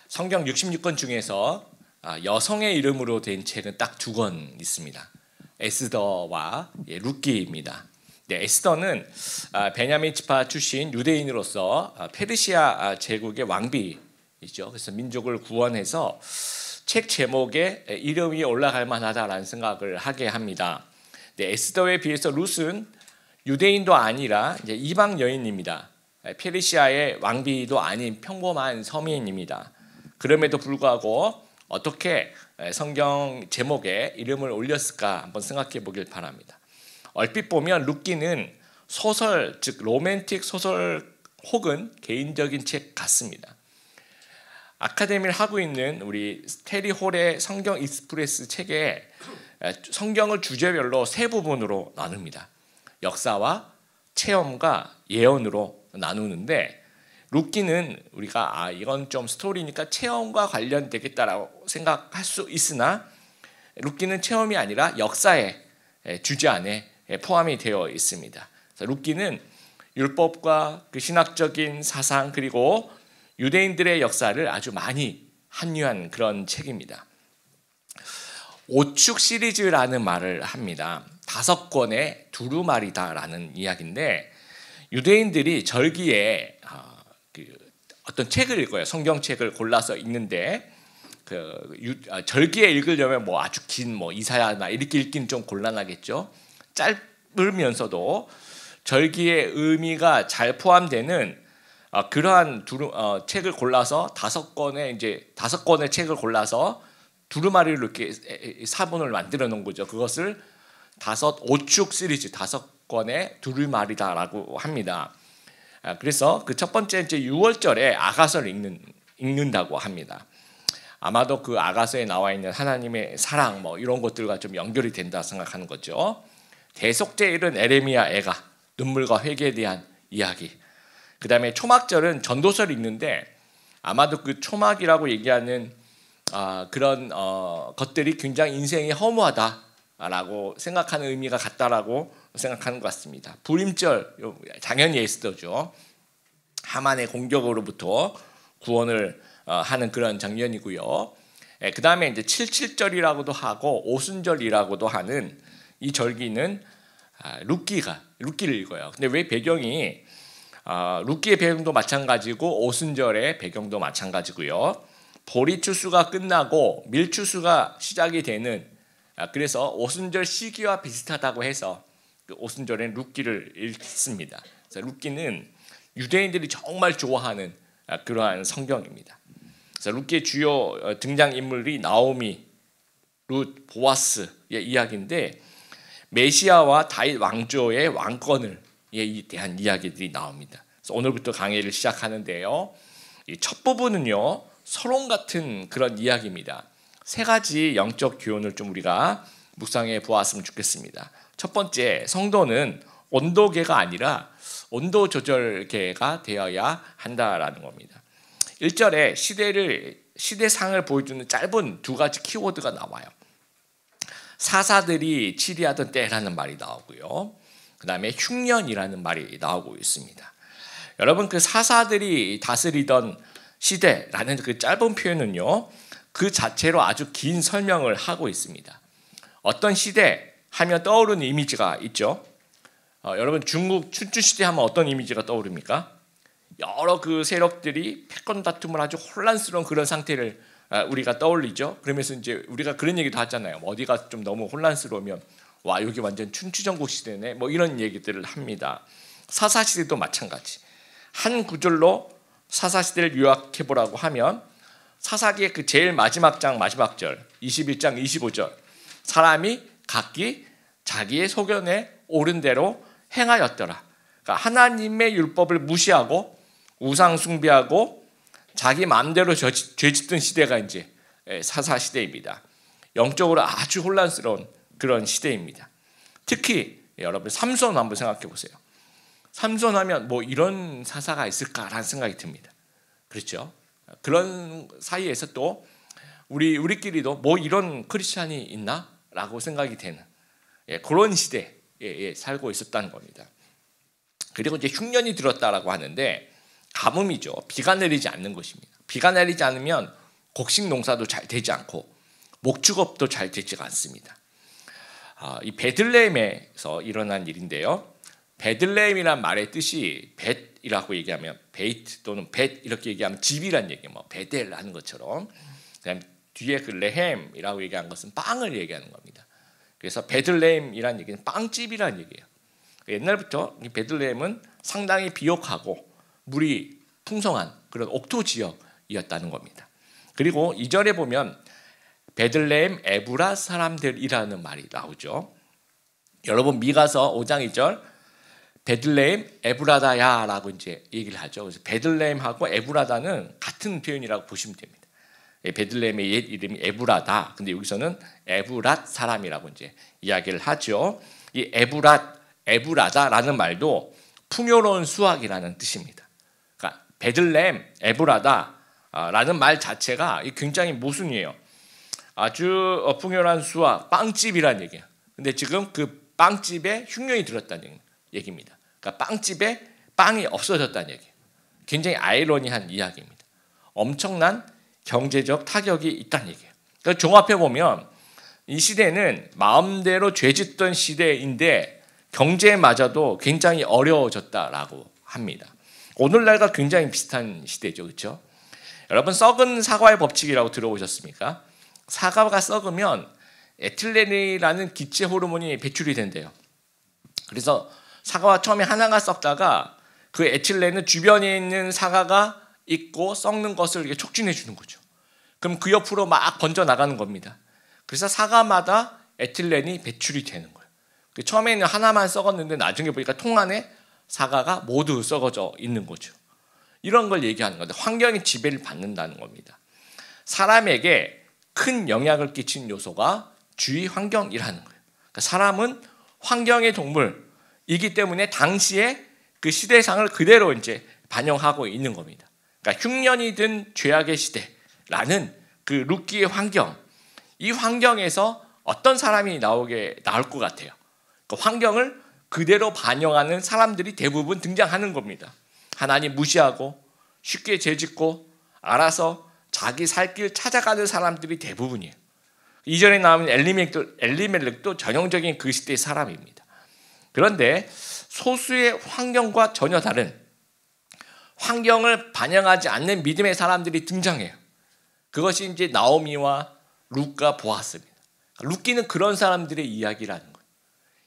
성경 66권 중에서 여성의 이름으로 된 책은 딱 2권 있습니다. 에스더와 룻기입니다. 네, 에스더는 베냐민 지파 출신 유대인으로서 페르시아 제국의 왕비이죠. 그래서 민족을 구원해서 책 제목에 이름이 올라갈 만하다라는 생각을 하게 합니다. 네, 에스더에 비해서 룻은 유대인도 아니라 이제 이방 여인입니다. 페르시아의 왕비도 아닌 평범한 서민입니다. 그럼에도 불구하고 어떻게 성경 제목에 이름을 올렸을까 한번 생각해 보길 바랍니다. 얼핏 보면 룻기는 소설, 즉 로맨틱 소설 혹은 개인적인 책 같습니다. 아카데미를 하고 있는 우리 테리 홀의 성경 익스프레스 책에 성경을 주제별로 3부분으로 나눕니다. 역사와 체험과 예언으로 나누는데 룻기는 우리가 이건 좀 스토리니까 체험과 관련되겠다라고 생각할 수 있으나 룻기는 체험이 아니라 역사의 주제 안에 포함이 되어 있습니다. 룻기는 율법과 그 신학적인 사상 그리고 유대인들의 역사를 아주 많이 함유한 그런 책입니다. 오축 시리즈라는 말을 합니다. 5권의 두루마리다라는 이야기인데 유대인들이 절기에 어떤 책을 읽어요. 성경책을 골라서 읽는데 절기에 읽으려면 아주 긴 이사야나 이렇게 읽기는 좀 곤란하겠죠. 짧으면서도 절기의 의미가 잘 포함되는 그러한 책을 골라서 5권의 책을 골라서 두루마리를 이렇게 사본을 만들어 놓은 거죠. 그것을 오축 시리즈 5권의 두루마리다라고 합니다. 그래서 그 첫 번째 이제 6월절에 아가서를 읽는다고 합니다. 아마도 그 아가서에 나와 있는 하나님의 사랑 이런 것들과 좀 연결이 된다 생각하는 거죠. 대속제일은 에레미야 애가 눈물과 회개에 대한 이야기. 그 다음에 초막절은 전도서를 읽는데 아마도 그 초막이라고 얘기하는 그런 것들이 굉장히 인생이 허무하다라고 생각하는 의미가 같다라고 생각하는 것 같습니다. 부림절 당연히 에스더죠. 하만의 공격으로부터 구원을 하는 그런 장면이고요. 그 다음에 이제 77절이라고도 하고 오순절이라고도 하는 이 절기는 룻기를 읽어요. 근데 왜 배경이 룻기의 배경도 마찬가지고 오순절의 배경도 마찬가지고요. 보리추수가 끝나고 밀추수가 시작이 되는 그래서 오순절 시기와 비슷하다고 해서 오순절엔 룻기를 읽습니다. 그래서 룻기는 유대인들이 정말 좋아하는 그러한 성경입니다. 그래서 룻기의 주요 등장 인물이 나오미, 룻, 보아스의 이야기인데 메시아와 다윗 왕조의 왕권에 대한 이야기들이 나옵니다. 그래서 오늘부터 강의를 시작하는데요. 이 첫 부분은요 서론 같은 그런 이야기입니다. 3가지 영적 교훈을 좀 우리가 묵상해 보았으면 좋겠습니다. 첫 번째, 성도는 온도계가 아니라 온도 조절계가 되어야 한다라는 겁니다. 1절에 시대상을 보여주는 짧은 2가지 키워드가 나와요. 사사들이 치리하던 때라는 말이 나오고요. 그 다음에 흉년이라는 말이 나오고 있습니다. 여러분 그 사사들이 다스리던 시대라는 그 짧은 표현은요. 그 자체로 아주 긴 설명을 하고 있습니다. 어떤 시대 하면 떠오르는 이미지가 있죠. 여러분 중국 춘추 시대 하면 어떤 이미지가 떠오릅니까? 여러 그 세력들이 패권 다툼을 아주 혼란스러운 그런 상태를 우리가 떠올리죠. 그러면서 이제 우리가 그런 얘기도 하잖아요. 어디가 좀 너무 혼란스러우면 와 여기 완전 춘추전국 시대네. 이런 얘기들을 합니다. 사사 시대도 마찬가지. 한 구절로 사사 시대를 요약해 보라고 하면 사사기의 그 제일 마지막 장 마지막 절 21장 25절 사람이 각기 자기의 소견에 옳은 대로 행하였더라. 그러니까 하나님의 율법을 무시하고 우상 숭배하고 자기 마음대로 죄짓던 시대가 이제 사사 시대입니다. 영적으로 아주 혼란스러운 그런 시대입니다. 특히 여러분 삼손 한번 생각해 보세요. 삼손하면 이런 사사가 있을까라는 생각이 듭니다. 그렇죠? 그런 사이에서 또 우리끼리도 이런 크리스찬이 있나라고 생각이 되는 그런 시대에 살고 있었다는 겁니다. 그리고 이제 흉년이 들었다라고 하는데 가뭄이죠. 비가 내리지 않는 것입니다. 비가 내리지 않으면 곡식 농사도 잘 되지 않고 목축업도 잘 되지가 않습니다. 이 베들레헴에서 일어난 일인데요. 베들레헴이란 말의 뜻이 벳이라고 얘기하면 베이트 또는 벳 이렇게 얘기하면 집이란 얘기예요. 뭐 베델 하는 것처럼. 그다음 뒤에 그 레헴이라고 얘기한 것은 빵을 얘기하는 겁니다. 그래서 베들레헴이란 얘기는 빵집이란 얘기예요. 옛날부터 이 베들레헴은 상당히 비옥하고 물이 풍성한 그런 옥토 지역이었다는 겁니다. 그리고 2절에 보면 베들레헴 에브라 사람들이라는 말이 나오죠. 여러분 미가서 5장 2절 베들레헴 에브라다야라고 이제 얘기를 하죠. 그래서 베들레헴하고 에브라다는 같은 표현이라고 보시면 됩니다. 베들레헴의 옛 이름이 에브라다. 근데 여기서는 에브랏 사람이라고 이제 이야기를 하죠. 이 에브라다라는 말도 풍요로운 수확이라는 뜻입니다. 그러니까 베들레헴 에브라다라는 말 자체가 굉장히 모순이에요. 아주 풍요로운 수확, 빵집이라는 얘기예요. 근데 지금 그 빵집에 흉년이 들었다는 얘기입니다. 그러니까 빵집에 빵이 없어졌다는 얘기예요. 굉장히 아이러니한 이야기입니다. 엄청난 경제적 타격이 있다는 얘기예요. 그러니까 종합해 보면 이 시대는 마음대로 죄짓던 시대인데 경제마저도 굉장히 어려워졌다라고 합니다. 오늘날과 굉장히 비슷한 시대죠, 그렇죠? 여러분 썩은 사과의 법칙이라고 들어보셨습니까? 사과가 썩으면 에틸렌이라는 기체 호르몬이 배출이 된대요. 그래서 사과가 처음에 하나가 썩다가 그 에틸렌은 주변에 있는 사과가 있고 썩는 것을 이렇게 촉진해 주는 거죠. 그럼 그 옆으로 막 번져 나가는 겁니다. 그래서 사과마다 에틸렌이 배출이 되는 거예요. 처음에는 하나만 썩었는데 나중에 보니까 통 안에 사과가 모두 썩어져 있는 거죠. 이런 걸 얘기하는 건데 환경이 지배를 받는다는 겁니다. 사람에게 큰 영향을 끼친 요소가 주위 환경이라는 거예요. 그러니까 사람은 환경의 동물이기 때문에 당시에 그 시대상을 그대로 이제 반영하고 있는 겁니다. 그러니까 흉년이 든 죄악의 시대라는 그 룻기의 환경, 이 환경에서 어떤 사람이 나올 것 같아요. 그 환경을 그대로 반영하는 사람들이 대부분 등장하는 겁니다. 하나님 무시하고 쉽게 죄짓고 알아서 자기 살 길 찾아가는 사람들이 대부분이에요. 이전에 나오는 엘리멜렉도 전형적인 그 시대의 사람입니다. 그런데 소수의 환경과 전혀 다른 환경을 반영하지 않는 믿음의 사람들이 등장해요. 그것이 이제 나오미와 룻과 보아스입니다. 룻기는 그런 사람들의 이야기라는 거예요.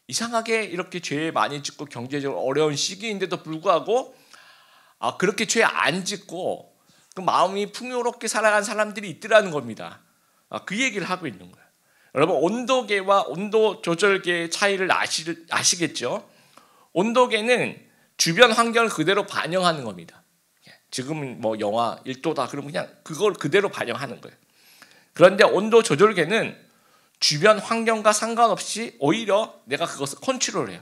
이상하게 이렇게 죄 많이 짓고 경제적으로 어려운 시기인데도 불구하고 그렇게 죄 안 짓고 그 마음이 풍요롭게 살아간 사람들이 있더라는 겁니다. 그 얘기를 하고 있는 거예요. 여러분 온도계와 온도 조절계의 차이를 아시겠죠? 온도계는 주변 환경을 그대로 반영하는 겁니다. 지금은 뭐 영하 1도다 그러면 그냥 그걸 그대로 반영하는 거예요. 그런데 온도 조절계는 주변 환경과 상관없이 오히려 내가 그것을 컨트롤해요.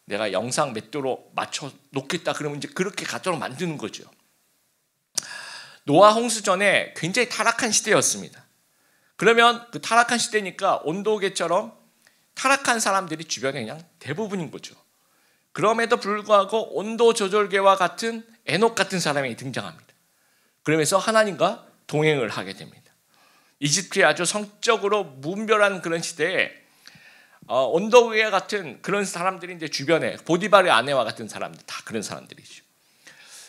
내가 영상 몇 도로 맞춰 놓겠다 그러면 이제 그렇게 가도록 만드는 거죠. 노아 홍수 전에 굉장히 타락한 시대였습니다. 그러면 그 타락한 시대니까 온도계처럼 타락한 사람들이 주변에 그냥 대부분인 거죠. 그럼에도 불구하고 온도 조절계와 같은 에녹 같은 사람이 등장합니다. 그러면서 하나님과 동행을 하게 됩니다. 이집트의 아주 성적으로 문별한 그런 시대에 온도계 같은 그런 사람들이 이제 주변에 보디발의 아내와 같은 사람들 다 그런 사람들이죠.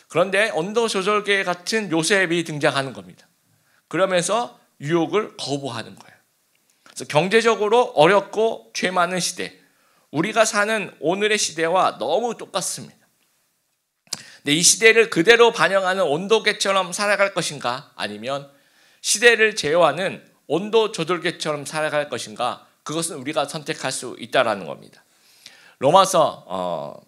그런데 온도 조절계 같은 요셉이 등장하는 겁니다. 그러면서 유혹을 거부하는 거예요. 그래서 경제적으로 어렵고 죄 많은 시대, 우리가 사는 오늘의 시대와 너무 똑같습니다. 근데 이 시대를 그대로 반영하는 온도계처럼 살아갈 것인가 아니면 시대를 제어하는 온도 조절계처럼 살아갈 것인가 그것은 우리가 선택할 수 있다라는 겁니다. 로마서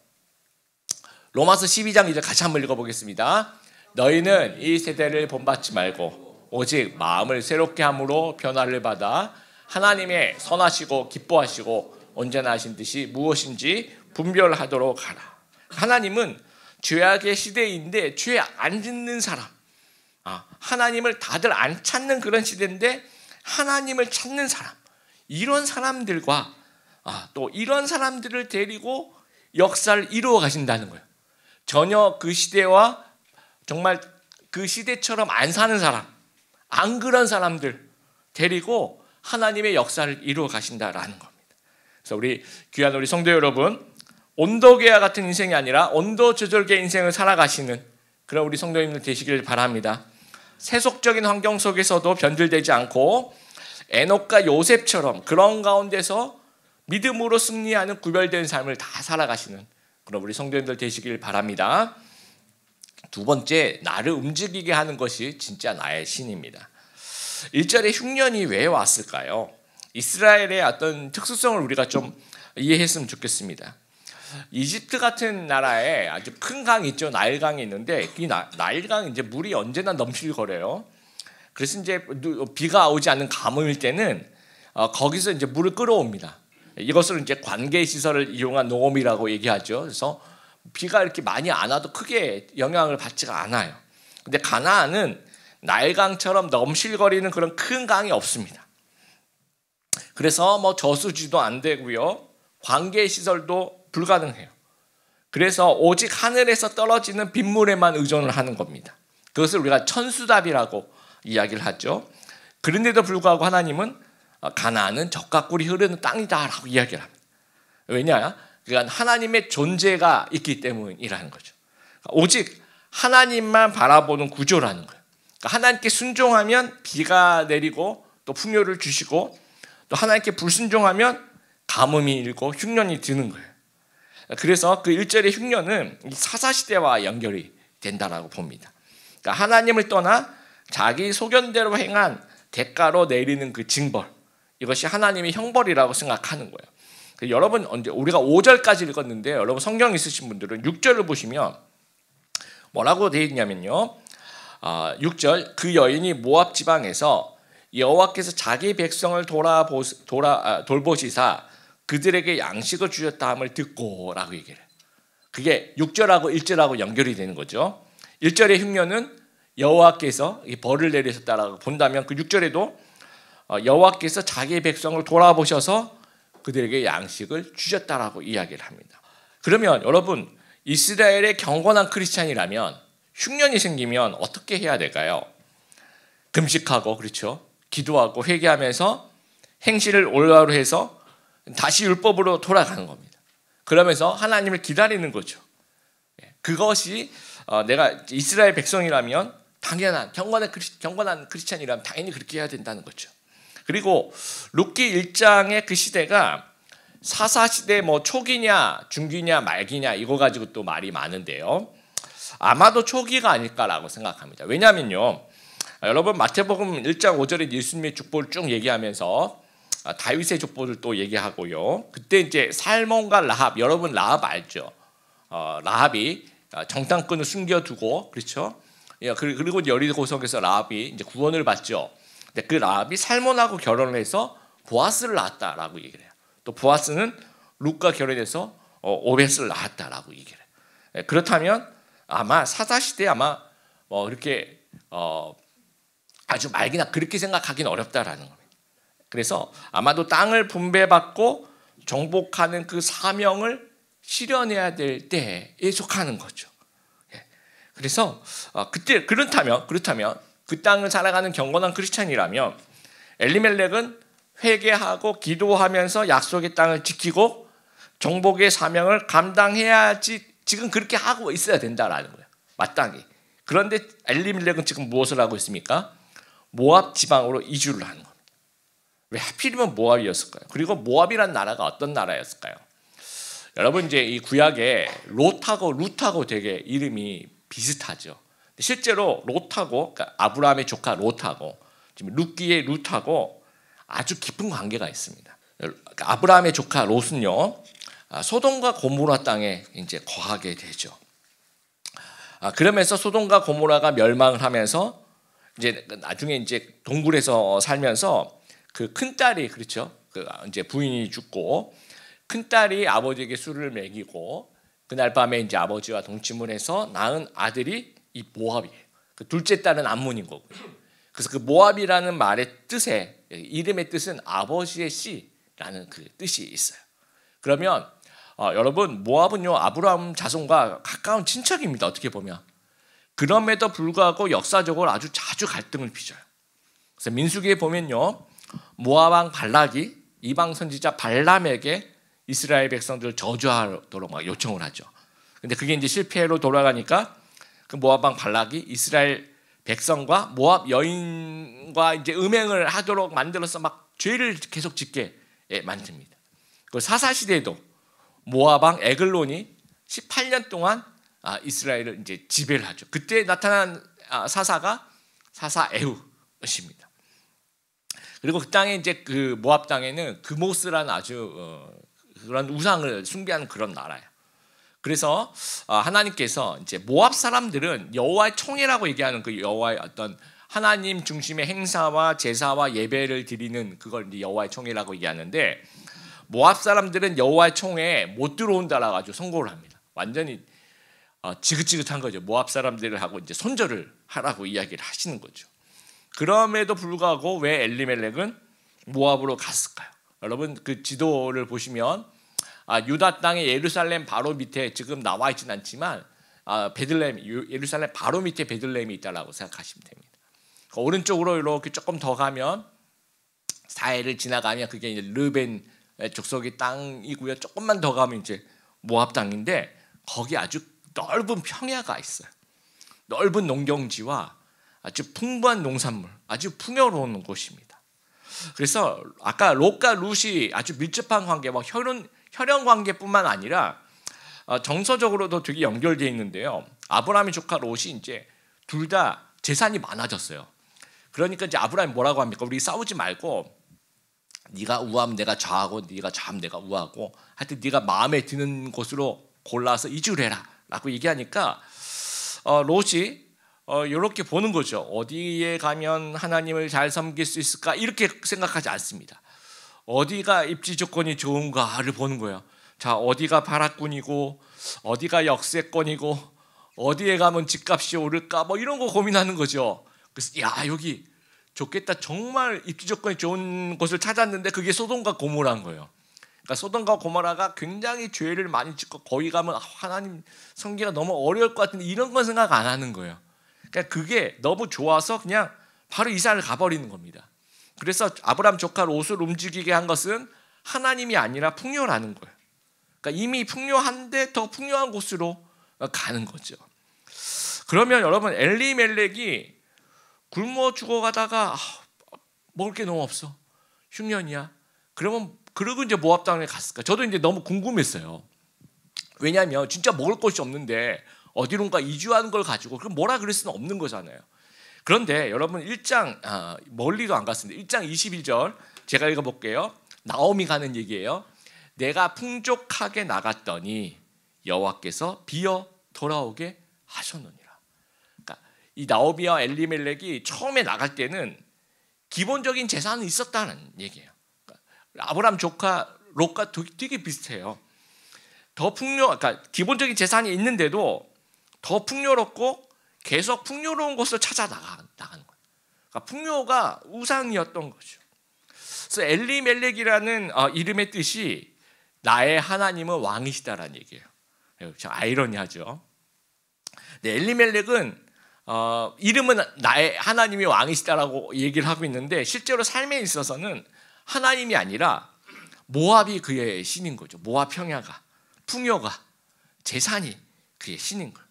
12장 이제 같이 한번 읽어보겠습니다. 너희는 이 세대를 본받지 말고 오직 마음을 새롭게 함으로 변화를 받아 하나님의 선하시고 기뻐하시고 언제나 하신 뜻이 무엇인지 분별하도록 하라. 하나님은 죄악의 시대인데 죄 안 짓는 사람, 하나님을 다들 안 찾는 그런 시대인데 하나님을 찾는 사람, 이런 사람들과 또 이런 사람들을 데리고 역사를 이루어 가신다는 거예요. 전혀 그 시대와 정말 그 시대처럼 안 사는 사람, 안 그런 사람들 데리고 하나님의 역사를 이루어 가신다라는 겁니다. 그래서 귀한 우리 성도 여러분, 온도계와 같은 인생이 아니라 온도 조절계 인생을 살아가시는 그런 우리 성도님들 되시길 바랍니다. 세속적인 환경 속에서도 변질되지 않고 에녹과 요셉처럼 그런 가운데서 믿음으로 승리하는 구별된 삶을 다 살아가시는 그런 우리 성도님들 되시길 바랍니다. 두 번째, 나를 움직이게 하는 것이 진짜 나의 신입니다. 1절에 흉년이 왜 왔을까요? 이스라엘의 어떤 특수성을 우리가 좀 이해했으면 좋겠습니다. 이집트 같은 나라에 아주 큰 강이 있죠. 나일강이 있는데 이 나일강이 이제 물이 언제나 넘실거려요. 그래서 이제 비가 오지 않는 가뭄일 때는 거기서 이제 물을 끌어옵니다. 이것을 이제 관계 시설을 이용한 농업이라고 얘기하죠. 그래서 비가 이렇게 많이 안 와도 크게 영향을 받지가 않아요. 근데 가나안은 나일강처럼 넘실거리는 그런 큰 강이 없습니다. 그래서 뭐 저수지도 안 되고요. 관계 시설도 불가능해요. 그래서 오직 하늘에서 떨어지는 빗물에만 의존을 하는 겁니다. 그것을 우리가 천수답이라고 이야기를 하죠. 그런데도 불구하고 하나님은 가나안은 젖과 꿀이 흐르는 땅이다라고 이야기를 합니다. 왜냐? 그러니까 하나님의 존재가 있기 때문이라는 거죠. 오직 하나님만 바라보는 구조라는 거예요. 그러니까 하나님께 순종하면 비가 내리고 또 풍요를 주시고 또 하나님께 불순종하면 가뭄이 일고 흉년이 드는 거예요. 그래서 그 1절의 흉년은 사사시대와 연결이 된다라고 봅니다. 그러니까 하나님을 떠나 자기 소견대로 행한 대가로 내리는 그 징벌, 이것이 하나님의 형벌이라고 생각하는 거예요. 여러분, 우리가 5절까지 읽었는데 여러분 성경 있으신 분들은 6절을 보시면 뭐라고 되어 있냐면요. 6절, 그 여인이 모압 지방에서 여호와께서 자기 백성을 돌보시사 그들에게 양식을 주셨다 함을 듣고 라고 얘기를 해요. 그게 6절하고 1절하고 연결이 되는 거죠. 1절의 흉년은 여호와께서 벌을 내리셨다라고 본다면 그 6절에도 여호와께서 자기 백성을 돌아보셔서 그들에게 양식을 주셨다라고 이야기를 합니다. 그러면 여러분, 이스라엘의 경건한 크리스찬이라면 흉년이 생기면 어떻게 해야 될까요? 금식하고, 그렇죠? 기도하고 회개하면서 행실을 올바로 해서 다시 율법으로 돌아가는 겁니다. 그러면서 하나님을 기다리는 거죠. 그것이 내가 이스라엘 백성이라면 당연한 경건한 크리스찬이라면 당연히 그렇게 해야 된다는 거죠. 그리고 룻기 1장의 그 시대가 사사시대 뭐 초기냐 중기냐 말기냐 이거 가지고 또 말이 많은데요. 아마도 초기가 아닐까라고 생각합니다. 왜냐하면요, 여러분 마태복음 1장 5절에 예수님의 족보를 쭉 얘기하면서 다윗의 족보를 또 얘기하고요. 그때 이제 살몬과 라합, 여러분 라합 알죠? 라합이 정탐꾼을 숨겨두고, 그렇죠? 그리고 여리고성에서 라합이 이제 구원을 받죠. 근데 그 라합이 살몬하고 결혼을 해서 보아스를 낳았다라고 얘기를 해요. 또 보아스는 룻과 결혼해서 오벳을 낳았다라고 얘기를 해요. 그렇다면 아마 사사시대에 아마 이렇게 아주 말기나 그렇게 생각하기는 어렵다라는 겁니다. 그래서 아마도 땅을 분배받고 정복하는 그 사명을 실현해야 될 때에 속하는 거죠. 그래서 그때 그렇다면 그 땅을 살아가는 경건한 크리스찬이라면 엘리멜렉은 회개하고 기도하면서 약속의 땅을 지키고 정복의 사명을 감당해야지 지금 그렇게 하고 있어야 된다라는 거예요. 마땅히. 그런데 엘리멜렉은 지금 무엇을 하고 있습니까? 모압 지방으로 이주를 하는 겁니다. 왜 하필이면 모압이었을까요? 그리고 모압이란 나라가 어떤 나라였을까요? 여러분 이제 이 구약에 롯하고 룻하고 되게 이름이 비슷하죠. 실제로 롯하고, 그러니까 아브라함의 조카 롯하고 지금 룻기의 룻하고 아주 깊은 관계가 있습니다. 아브라함의 조카 롯은요, 소돔과 고모라 땅에 이제 거하게 되죠. 그러면서 소돔과 고모라가 멸망을 하면서 이제 나중에 이제 동굴에서 살면서 그 큰 딸이, 그렇죠? 그 이제 부인이 죽고 큰 딸이 아버지에게 술을 먹이고 그날 밤에 이제 아버지와 동침을 해서 낳은 아들이 이 모압이에요. 그 둘째 딸은 암몬인 거고요. 그래서 그 모압이라는 말의 뜻에, 이름의 뜻은 아버지의 씨라는 그 뜻이 있어요. 그러면 여러분, 모압은요 아브라함 자손과 가까운 친척입니다. 어떻게 보면. 그럼에도 불구하고 역사적으로 아주 자주 갈등을 빚어요. 그래서 민수기에 보면요, 모압 왕 발락이 이방 선지자 발람에게 이스라엘 백성들을 저주하도록 막 요청을 하죠. 근데 그게 이제 실패로 돌아가니까 그 모압 왕 발락이 이스라엘 백성과 모압 여인과 이제 음행을 하도록 만들어서 막 죄를 계속 짓게 만듭니다. 그 사사 시대에도 모압 왕 에글론이 18년 동안 이스라엘을 이제 지배를 하죠. 그때 나타난 사사가 사사 에훗입니다. 그리고 그 땅에 이제 그 모압 땅에는 그모스라는 아주 그런 우상을 숭배하는 그런 나라예요. 그래서 하나님께서 이제 모압 사람들은 여호와의 총회라고 얘기하는 그 여호와의 어떤 하나님 중심의 행사와 제사와 예배를 드리는 그걸 이제 여호와의 총회라고 얘기하는데, 모압 사람들은 여호와의 총회에 못 들어온다라고 아주 선고를 합니다. 완전히 지긋지긋한 거죠. 모압 사람들하고 이제 손절을 하라고 이야기를 하시는 거죠. 그럼에도 불구하고 왜 엘리멜렉은 모압으로 갔을까요? 여러분 그 지도를 보시면 유다 땅의 예루살렘 바로 밑에 지금 나와 있진 않지만 베들레헴, 예루살렘 바로 밑에 베들레헴이 있다라고 생각하시면 됩니다. 그 오른쪽으로 이렇게 조금 더 가면 사해를 지나가면 그게 이제 르벤 족속의 땅이고요. 조금만 더 가면 이제 모압 땅인데 거기 아주 넓은 평야가 있어요. 넓은 농경지와 아주 풍부한 농산물, 아주 풍요로운 곳입니다. 그래서 아까 롯과 룻이 아주 밀접한 관계, 뭐 혈연 관계뿐만 아니라 정서적으로도 되게 연결되어 있는데요. 아브라함의 조카 롯이 이제 둘 다 재산이 많아졌어요. 그러니까 이제 아브라함이 뭐라고 합니까? 우리 싸우지 말고 네가 우하면 내가 좌하고 네가 좌하면 내가 우하고 하여튼 네가 마음에 드는 곳으로 골라서 이주를 해라 라고 얘기하니까 롯이 이렇게 보는 거죠. 어디에 가면 하나님을 잘 섬길 수 있을까 이렇게 생각하지 않습니다. 어디가 입지 조건이 좋은가를 보는 거예요. 자, 어디가 발악군이고 어디가 역세권이고 어디에 가면 집값이 오를까 뭐 이런 거 고민하는 거죠. 그래서 야, 여기 좋겠다. 정말 입지 조건이 좋은 곳을 찾았는데 그게 소돔과 고모라인 거예요. 그러니까 소돔과 고모라가 굉장히 죄를 많이 짓고 거기 가면 하나님 섬기기가 너무 어려울 것 같은데 이런 건 생각 안 하는 거예요. 그러니까 그게 너무 좋아서 그냥 바로 이사를 가버리는 겁니다. 그래서 아브라함 조카 롯을 움직이게 한 것은 하나님이 아니라 풍요라는 거예요. 그러니까 이미 풍요한데 더 풍요한 곳으로 가는 거죠. 그러면 여러분 엘리멜렉이 굶어 죽어가다가 먹을 게 너무 없어. 흉년이야. 그러면 그러고 이제 모압 땅에 갔을까? 저도 이제 너무 궁금했어요. 왜냐하면 진짜 먹을 것이 없는데 어디론가 이주하는 걸 가지고 그럼 뭐라 그럴 수는 없는 거잖아요. 그런데 여러분 1장 멀리도 안 갔습니다. 1장 21절 제가 읽어볼게요. 나오미 가는 얘기예요. 내가 풍족하게 나갔더니 여호와께서 비어 돌아오게 하셨느니라. 그러니까 이 나오미와 엘리멜렉이 처음에 나갈 때는 기본적인 재산은 있었다는 얘기예요. 그러니까 아브라함 조카 롯과 되게 비슷해요. 더 그러니까 기본적인 재산이 있는데도 더 풍요롭고 계속 풍요로운 곳을 찾아 나가는 거예요. 그러니까 풍요가 우상이었던 거죠. 그래서 엘리멜렉이라는 이름의 뜻이 나의 하나님은 왕이시다라는 얘기예요. 참 아이러니하죠. 네, 엘리멜렉은 이름은 나의 하나님이 왕이시다라고 얘기를 하고 있는데 실제로 삶에 있어서는 하나님이 아니라 모압이 그의 신인 거죠. 모압 평야가, 풍요가, 재산이 그의 신인 거예요.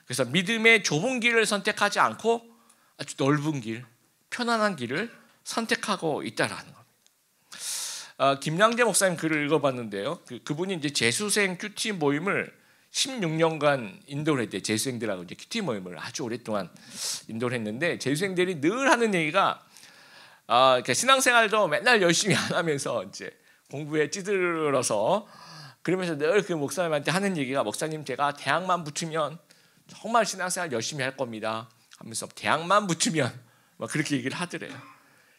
그래서 믿음의 좁은 길을 선택하지 않고 아주 넓은 길, 편안한 길을 선택하고 있다라는 겁니다. 김양재 목사님 글을 읽어봤는데요. 그분이 이제 재수생 큐티 모임을 16년간 인도를 했대요. 재수생들하고 이제 큐티 모임을 아주 오랫동안 인도를 했는데 재수생들이 늘 하는 얘기가 그러니까 신앙생활도 맨날 열심히 안 하면서 이제 공부에 찌들어서 그러면서 늘 그 목사님한테 하는 얘기가 목사님 제가 대학만 붙으면 정말 신앙생활 열심히 할 겁니다 하면서 대학만 붙으면 막 그렇게 얘기를 하더래요.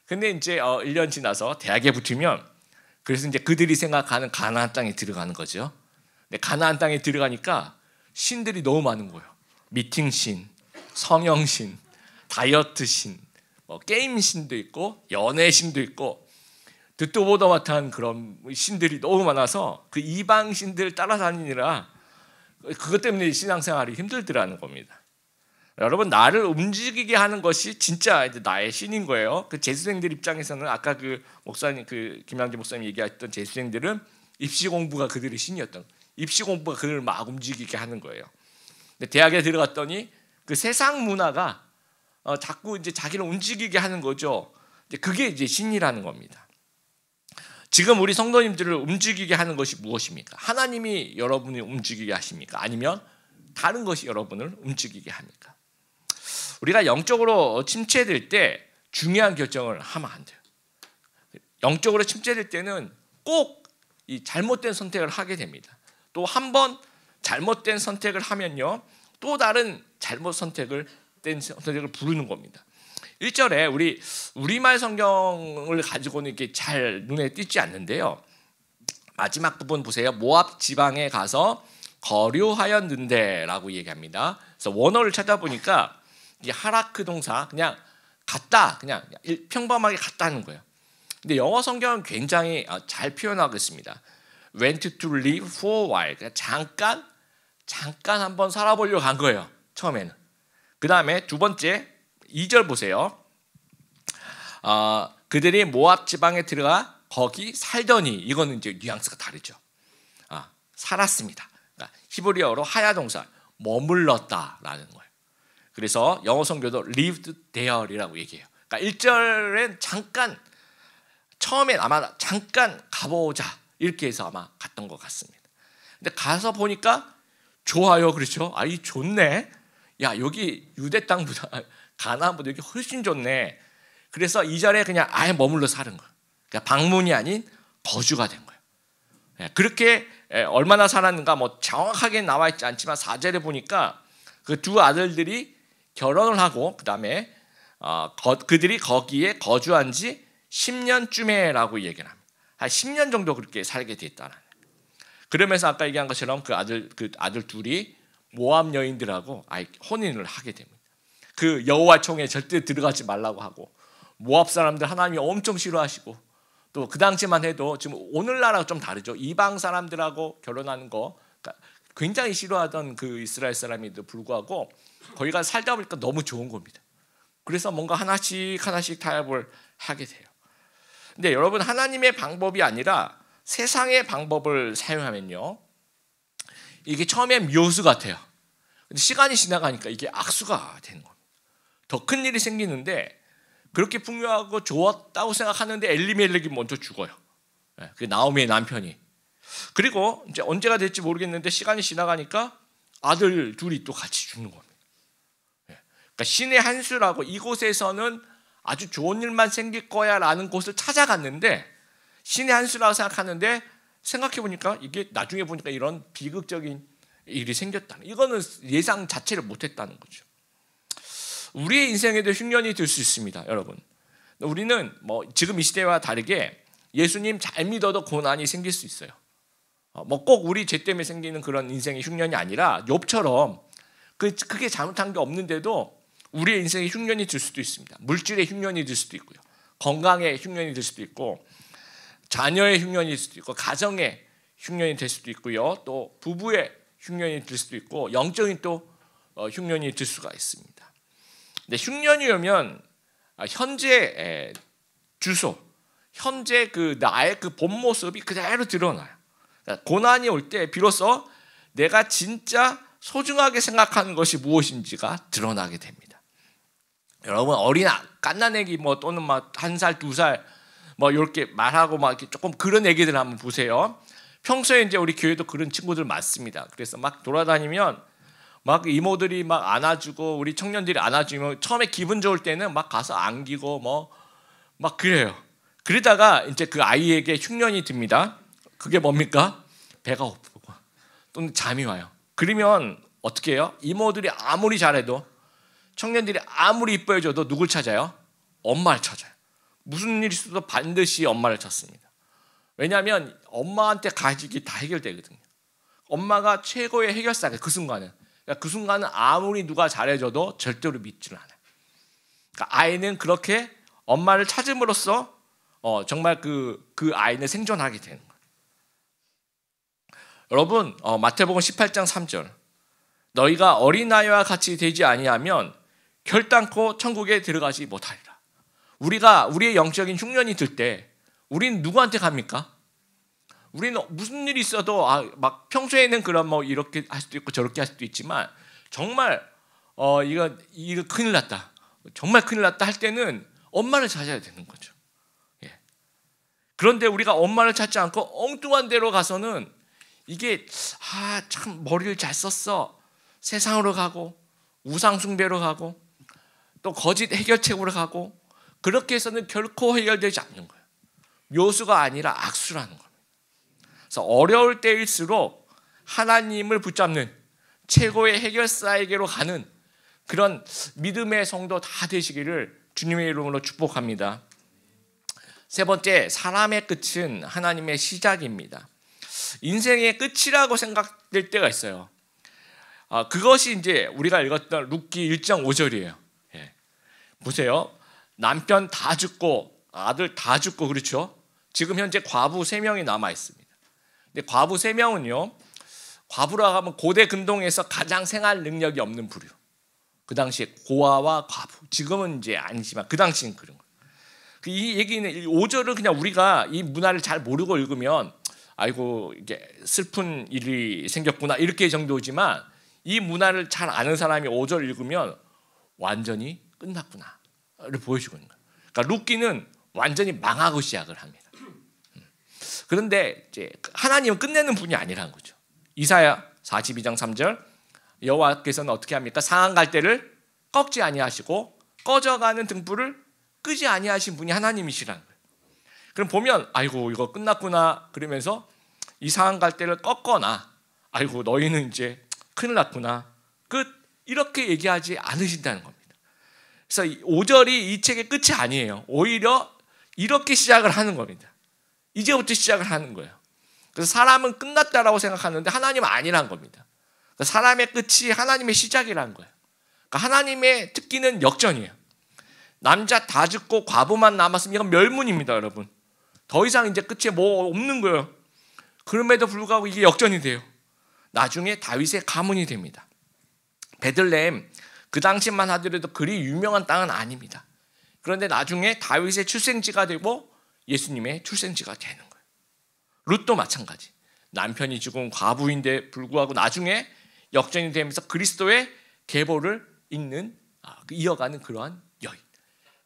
근데 이제 1년 지나서 대학에 붙으면 그래서 이제 그들이 생각하는 가나안 땅에 들어가는 거죠. 근데 가나안 땅에 들어가니까 신들이 너무 많은 거예요. 미팅신, 성형신, 다이어트신, 게임 신도 있고 연애 신도 있고 듣도 보도 못한 그런 신들이 너무 많아서 그 이방 신들 따라다니느라 그것 때문에 신앙생활이 힘들더라는 겁니다. 여러분, 나를 움직이게 하는 것이 진짜 이제 나의 신인 거예요. 그 재수생들 입장에서는 아까 그 목사님, 그 김양재 목사님 얘기했던 재수생들은 입시 공부가 그들의 신이었던, 입시 공부가 그들을 막 움직이게 하는 거예요. 근데 대학에 들어갔더니 그 세상 문화가 자꾸 이제 자기를 움직이게 하는 거죠. 그게 이제 신이라는 겁니다. 지금 우리 성도님들을 움직이게 하는 것이 무엇입니까? 하나님이 여러분을 움직이게 하십니까? 아니면 다른 것이 여러분을 움직이게 합니까? 우리가 영적으로 침체될 때 중요한 결정을 하면 안 돼요. 영적으로 침체될 때는 꼭 이 잘못된 선택을 하게 됩니다. 또 한 번 잘못된 선택을 하면요, 또 다른 잘못 선택을 부르는 겁니다. 1절에 우리말 성경을 가지고는 이렇게 잘 눈에 띄지 않는데요. 마지막 부분 보세요. 모압 지방에 가서 거류하였는데라고 얘기합니다. 그래서 원어를 찾아보니까 이 하라크 동사 그냥 갔다, 그냥 평범하게 갔다는 거예요. 근데 영어 성경은 굉장히 잘 표현하고 있습니다. Went to live for a while. 그냥 잠깐 한번 살아보려고 간 거예요. 처음에는. 그 다음에 두 번째 2절 보세요. 그들이 모압 지방에 들어가 거기 살더니, 이거는 이제 뉘앙스가 다르죠. 살았습니다. 그러니까 히브리어로 하야 동사 머물렀다라는 거예요. 그래서 영어 성경도 lived there이라고 얘기해요. 그러니까 1절엔 잠깐, 처음엔 아마 잠깐 가보자 이렇게 해서 아마 갔던 것 같습니다. 근데 가서 보니까 좋아요, 그렇죠? 이 좋네. 야, 여기 유대 땅보다 가나안보다 여기 훨씬 좋네. 그래서 2절에 그냥 아예 머물러 사는 거예요. 그러니까 방문이 아닌 거주가 된 거예요. 그렇게 얼마나 살았는가 뭐 정확하게 나와 있지 않지만 4절에 보니까 그 두 아들들이 결혼을 하고 그 다음에 그들이 거기에 거주한 지 10년쯤에라고 얘기를 합니다. 한 10년 정도 그렇게 살게 됐다는. 그러면서 아까 얘기한 것처럼 그 아들 둘이 모압 여인들하고 혼인을 하게 됩니다. 그 여호와 총회에 절대 들어가지 말라고 하고, 모압 사람들 하나님이 엄청 싫어하시고, 또 그 당시만 해도 지금 오늘날하고 좀 다르죠. 이방 사람들하고 결혼하는 거 굉장히 싫어하던 그 이스라엘 사람에도 불구하고 거기 가서 살다 보니까 너무 좋은 겁니다. 그래서 뭔가 하나씩 타협을 하게 돼요. 근데 여러분, 하나님의 방법이 아니라 세상의 방법을 사용하면요, 이게 처음엔 묘수 같아요. 근데 시간이 지나가니까 이게 악수가 되는 겁니다. 더 큰 일이 생기는데 그렇게 풍요하고 좋았다고 생각하는데 엘리멜렉이 먼저 죽어요. 그 나오미의 남편이. 그리고 이제 언제가 될지 모르겠는데 시간이 지나가니까 아들 둘이 또 같이 죽는 겁니다. 그러니까 신의 한 수라고, 이곳에서는 아주 좋은 일만 생길 거야라는 곳을 찾아갔는데 신의 한 수라고 생각하는데 생각해 보니까 이게 나중에 보니까 이런 비극적인 일이 생겼다는, 이거는 예상 자체를 못했다는 거죠. 우리의 인생에도 흉년이 될 수 있습니다, 여러분. 우리는 뭐 지금 이 시대와 다르게 예수님 잘 믿어도 고난이 생길 수 있어요. 뭐 꼭 우리 죄 때문에 생기는 그런 인생의 흉년이 아니라 욥처럼 그게 잘못한 게 없는데도 우리의 인생에 흉년이 들 수도 있습니다. 물질의 흉년이 들 수도 있고요, 건강의 흉년이 들 수도 있고, 자녀의 흉년이 될 수도 있고, 가정의 흉년이 될 수도 있고요, 또 부부의 흉년이 들 수도 있고, 영적인 또 흉년이 들 수가 있습니다. 근데 흉년이 오면 현재 주소, 현재 그 나의 그 본 모습이 그대로 드러나요. 그러니까 고난이 올 때 비로소 내가 진짜 소중하게 생각하는 것이 무엇인지가 드러나게 됩니다. 여러분, 어린 갓난애기 뭐 또는 막 1살, 2살 뭐 이렇게 말하고 막 이렇게 조금 그런 애기들 한번 보세요. 평소에 이제 우리 교회도 그런 친구들 많습니다. 그래서 막 돌아다니면 막 이모들이 막 안아주고 우리 청년들이 안아주면 처음에 기분 좋을 때는 막 가서 안기고 뭐 막 그래요. 그러다가 이제 그 아이에게 흉년이 듭니다. 그게 뭡니까? 배가 고프고 또는 잠이 와요. 그러면 어떻게 해요? 이모들이 아무리 잘해도, 청년들이 아무리 이뻐해줘도 누굴 찾아요? 엄마를 찾아요. 무슨 일이 있어도 반드시 엄마를 찾습니다. 왜냐하면 엄마한테 가지기 다 해결되거든요. 엄마가 최고의 해결사가 그 순간은. 그러니까 그 순간은 아무리 누가 잘해줘도 절대로 믿지는 않아요. 그러니까 아이는 그렇게 엄마를 찾음으로써 정말 그 아이는 생존하게 되는 거예요. 여러분, 마태복음 18장 3절. 너희가 어린아이와 같이 되지 아니하면 결단코 천국에 들어가지 못하리라. 우리가 우리의 영적인 흉년이 들 때 우리는 누구한테 갑니까? 우리는 무슨 일이 있어도 막 평소에는 그런 뭐 이렇게 할 수도 있고 저렇게 할 수도 있지만 정말 이거 큰일 났다. 정말 큰일 났다 할 때는 엄마를 찾아야 되는 거죠. 예. 그런데 우리가 엄마를 찾지 않고 엉뚱한 데로 가서는 이게 참 머리를 잘 썼어. 세상으로 가고 우상 숭배로 가고 또 거짓 해결책으로 가고 그렇게 해서는 결코 해결되지 않는 거예요. 묘수가 아니라 악수라는 겁니다. 그래서 어려울 때일수록 하나님을 붙잡는 최고의 해결사에게로 가는 그런 믿음의 성도 다 되시기를 주님의 이름으로 축복합니다. 세 번째, 사람의 끝은 하나님의 시작입니다. 인생의 끝이라고 생각될 때가 있어요. 그것이 이제 우리가 읽었던 룻기 1장 5절이에요. 예. 보세요. 남편 다 죽고 아들 다 죽고 그렇죠. 지금 현재 과부 3명이 남아 있습니다. 근데 과부 3명은요. 과부라고 하면 고대 근동에서 가장 생활 능력이 없는 부류. 그 당시에 고아와 과부. 지금은 이제 아니지만 그 당시는 그런 거예요. 이 얘기는 5절을 그냥 우리가 이 문화를 잘 모르고 읽으면 아이고 이게 슬픈 일이 생겼구나 이렇게 정도지만 이 문화를 잘 아는 사람이 5절 읽으면 완전히 끝났구나를 보여주고 있는 거예요. 그러니까 룻기는 완전히 망하고 시작을 합니다. 그런데 이제 하나님은 끝내는 분이 아니라는 거죠. 이사야 42장 3절 여호와께서는 어떻게 합니까? 상한 갈대를 꺾지 아니하시고 꺼져가는 등불을 끄지 아니하신 분이 하나님이시라는 거예요. 그럼 보면 아이고 이거 끝났구나 그러면서 이 상한 갈대를 꺾거나 아이고 너희는 이제 큰일 났구나 끝 이렇게 얘기하지 않으신다는 겁니다. 그래서 5절이 이 책의 끝이 아니에요. 오히려 이렇게 시작을 하는 겁니다. 이제부터 시작을 하는 거예요. 그래서 사람은 끝났다라고 생각하는데 하나님은 아니란 겁니다. 그러니까 사람의 끝이 하나님의 시작이라는 거예요. 그러니까 하나님의 특기는 역전이에요. 남자 다 죽고 과부만 남았으면 이건 멸문입니다, 여러분. 더 이상 이제 끝에 뭐 없는 거예요. 그럼에도 불구하고 이게 역전이 돼요. 나중에 다윗의 가문이 됩니다. 베들레헴 그 당시만 하더라도 그리 유명한 땅은 아닙니다. 그런데 나중에 다윗의 출생지가 되고 예수님의 출생지가 되는 거예요. 룻도 마찬가지. 남편이 죽은 과부인데 불구하고 나중에 역전이 되면서 그리스도의 계보를 이어가는 그러한 여인.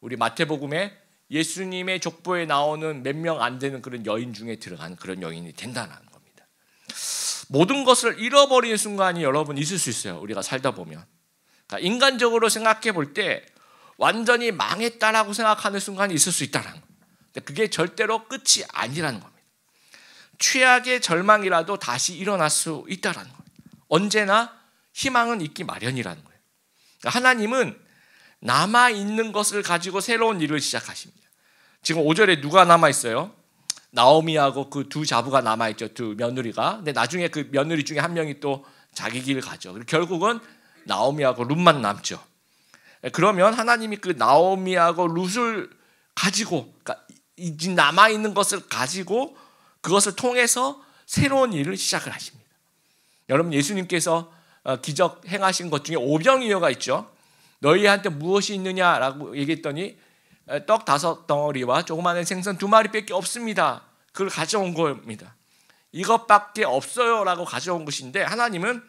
우리 마태복음에 예수님의 족보에 나오는 몇 명 안 되는 그런 여인 중에 들어간 그런 여인이 된다는 겁니다. 모든 것을 잃어버리는 순간이 여러분 있을 수 있어요. 우리가 살다 보면. 그러니까 인간적으로 생각해 볼 때 완전히 망했다라고 생각하는 순간이 있을 수 있다는 거예요. 근데 그게 절대로 끝이 아니라는 겁니다. 최악의 절망이라도 다시 일어날 수 있다는 거예요. 언제나 희망은 있기 마련이라는 거예요. 그러니까 하나님은 남아있는 것을 가지고 새로운 일을 시작하십니다. 지금 5절에 누가 남아있어요? 나오미하고 그 두 자부가 남아있죠. 두 며느리가. 근데 나중에 그 며느리 중에 한 명이 또 자기 길을 가죠. 결국은 나오미하고 룻만 남죠. 그러면 하나님이 그 나오미하고 룻을 가지고 그러니까 이 남아있는 것을 가지고 그것을 통해서 새로운 일을 시작을 하십니다. 여러분 예수님께서 기적 행하신 것 중에 오병이어가 있죠. 너희한테 무엇이 있느냐라고 얘기했더니 떡 5덩어리와 조그마한 생선 2마리밖에 없습니다. 그걸 가져온 겁니다. 이것밖에 없어요라고 가져온 것인데 하나님은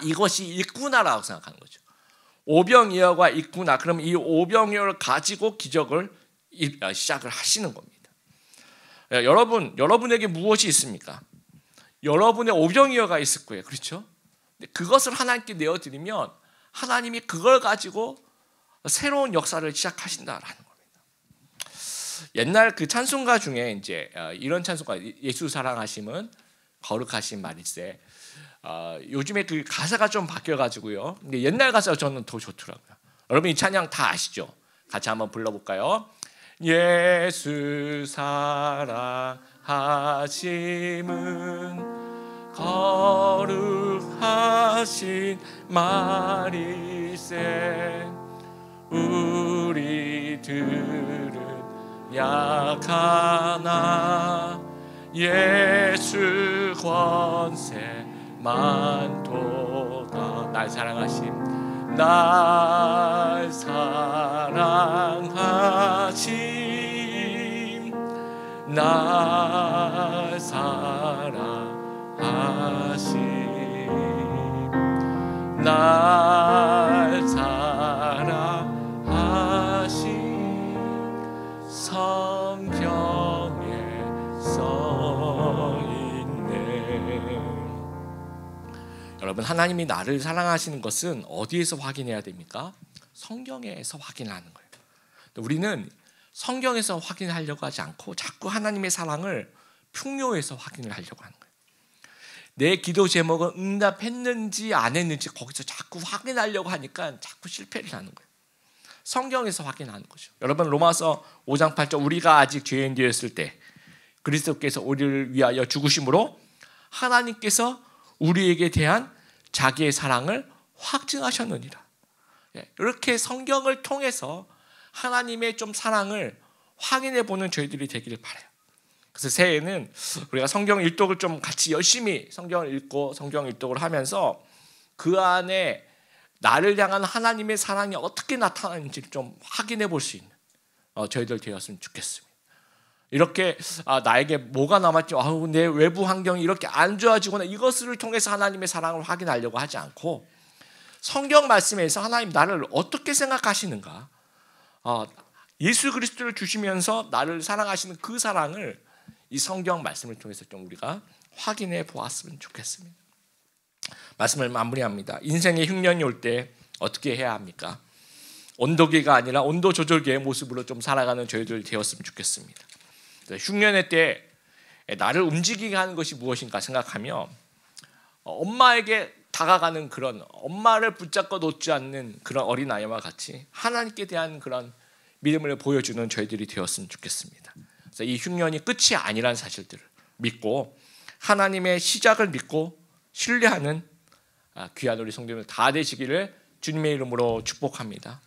이것이 있구나라고 생각하는 거죠. 오병이어가 있구나. 그럼 이 오병이어를 가지고 기적을 시작을 하시는 겁니다. 여러분에게 무엇이 있습니까? 여러분의 오병이어가 있을 거예요. 그렇죠? 그것을 하나님께 내어드리면 하나님이 그걸 가지고 새로운 역사를 시작하신다라는 겁니다. 옛날 그 찬송가 중에 이제 이런 찬송가 예수 사랑하심은 거룩하신 말일세. 요즘에 그 가사가 좀 바뀌어가지고요. 근데 옛날 가사가 저는 더 좋더라고요. 여러분 이 찬양 다 아시죠? 같이 한번 불러볼까요? 예수 사랑하심은 거룩하신 말일세. 우리들은 약하나 예수 권세 많도다. 날 사랑하심, 날 사랑하심, 날 사랑하심, 날 사랑하심. 성경에 써있네. 여러분, 하나님이 나를 사랑하시는 것은 어디에서 확인해야 됩니까? 성경에서 확인하는 거예요. 우리는 성경에서 확인하려고 하지 않고 자꾸 하나님의 사랑을 풍요에서 확인을 하려고 하는 거예요. 내 기도 제목은 응답했는지 안 했는지 거기서 자꾸 확인하려고 하니까 자꾸 실패를 하는 거예요. 성경에서 확인하는 거죠. 여러분, 로마서 5장 8절, 우리가 아직 죄인 되었을 때 그리스도께서 우리를 위하여 죽으심으로 하나님께서 우리에게 대한 자기의 사랑을 확증하셨느니라. 이렇게 성경을 통해서 하나님의 좀 사랑을 확인해 보는 저희들이 되기를 바라요. 그래서 새해에는 우리가 성경 일독을 좀 같이 열심히 성경을 읽고 성경 일독을 하면서 그 안에 나를 향한 하나님의 사랑이 어떻게 나타나는지를 좀 확인해 볼 수 있는 저희들 되었으면 좋겠습니다. 이렇게 나에게 뭐가 남았지, 내 외부 환경이 이렇게 안 좋아지거나 이것을 통해서 하나님의 사랑을 확인하려고 하지 않고 성경 말씀에서 하나님 나를 어떻게 생각하시는가, 예수 그리스도를 주시면서 나를 사랑하시는 그 사랑을 이 성경 말씀을 통해서 좀 우리가 확인해 보았으면 좋겠습니다. 말씀을 마무리합니다. 인생의 흉년이 올 때 어떻게 해야 합니까? 온도계가 아니라 온도 조절계의 모습으로 좀 살아가는 저희들 되었으면 좋겠습니다. 흉년의 때 나를 움직이게 하는 것이 무엇인가 생각하며 엄마에게 다가가는 그런, 엄마를 붙잡고 놓지 않는 그런 어린아이와 같이 하나님께 대한 그런 믿음을 보여주는 저희들이 되었으면 좋겠습니다. 그래서 이 흉년이 끝이 아니라는 사실들을 믿고 하나님의 시작을 믿고 신뢰하는 귀한 우리 성도들 다 되시기를 주님의 이름으로 축복합니다.